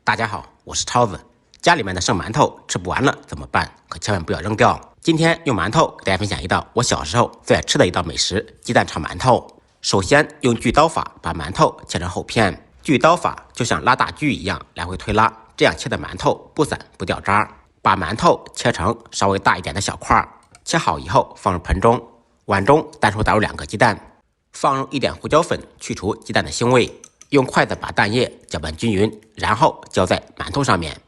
大家好，我是超子。家里面的剩馒头吃不完了怎么办？可千万不要扔掉。今天用馒头给大家分享一道我小时候最爱吃的一道美食——鸡蛋炒馒头。首先用锯刀法把馒头切成厚片，锯刀法就像拉大锯一样来回推拉，这样切的馒头不散不掉渣。把馒头切成稍微大一点的小块，切好以后放入盆中，碗中单数打入2个鸡蛋，放入一点胡椒粉去除鸡蛋的腥味。用筷子把蛋液搅拌均匀，然后浇在馒头上面，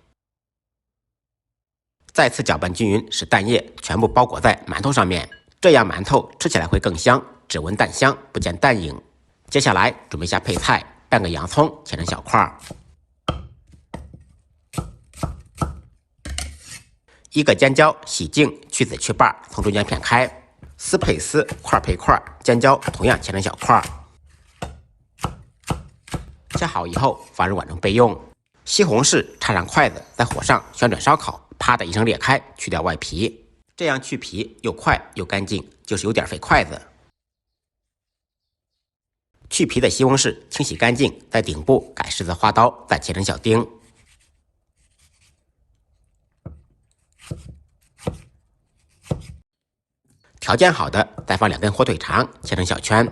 再次搅拌均匀，使蛋液全部包裹在馒头上面，这样馒头吃起来会更香，只闻蛋香不见蛋影。接下来准备下配菜，半个洋葱切成小块，1个尖椒洗净去籽去瓣，从中间片开，丝配丝，块配块，尖椒同样切成小块。切好以后放入碗中备用。西红柿插上筷子，在火上旋转烧烤，啪的一声裂开，去掉外皮，这样去皮又快又干净，就是有点费筷子。去皮的西红柿清洗干净，在顶部改十字花刀，再切成小丁。调煎好的再放2根火腿肠，切成小圈。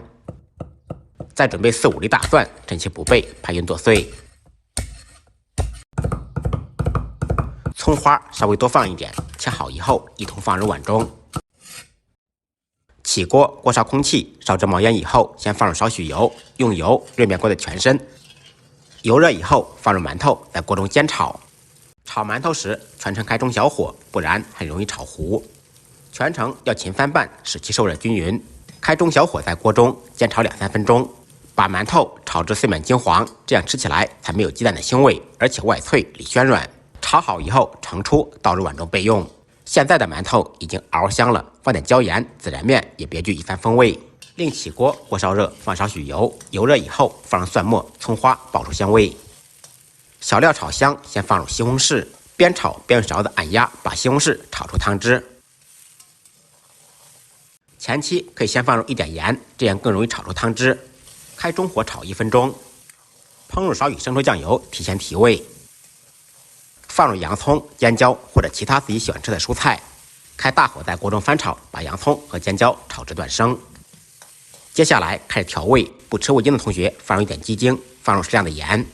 再准备4、5粒大蒜，趁其不备，拍匀剁碎。葱花稍微多放一点，切好以后一同放入碗中。起锅，锅烧空气，烧至冒烟以后，先放入少许油，用油热面锅的全身。油热以后，放入馒头，在锅中煎炒。炒馒头时全程开中小火，不然很容易炒糊。全程要勤翻拌，使其受热均匀。开中小火在锅中煎炒2、3分钟。把馒头炒至碎满金黄，这样吃起来才没有鸡蛋的腥味，而且外脆里暄软。炒好以后盛出，倒入碗中备用。现在的馒头已经熬香了，放点椒盐、孜然面也别具一番风味。另起锅，锅烧热，放少许油，油热以后放入蒜末、葱花，爆出香味。小料炒香，先放入西红柿，边炒边用勺子按压，把西红柿炒出汤汁。前期可以先放入一点盐，这样更容易炒出汤汁。开中火炒1分钟，烹入少许生抽酱油，提前提味。放入洋葱、尖椒或者其他自己喜欢吃的蔬菜，开大火在锅中翻炒，把洋葱和尖椒炒至断生。接下来开始调味，不吃味精的同学放入一点鸡精，放入适量的盐，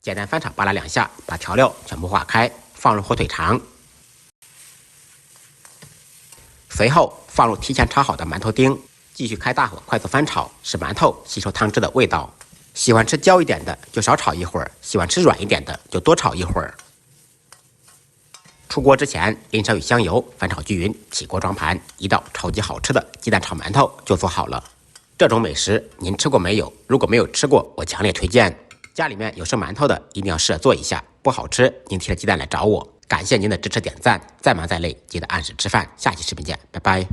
简单翻炒扒拉2下，把调料全部化开，放入火腿肠，随后放入提前炒好的馒头丁。继续开大火快速翻炒，使馒头吸收汤汁的味道。喜欢吃焦一点的就少炒一会儿，喜欢吃软一点的就多炒一会儿。出锅之前淋少许香油，翻炒均匀，起锅装盘，一道超级好吃的鸡蛋炒馒头就做好了。这种美食您吃过没有？如果没有吃过，我强烈推荐。家里面有剩馒头的一定要试着做一下，不好吃您提着鸡蛋来找我。感谢您的支持点赞，再忙再累记得按时吃饭。下期视频见，拜拜。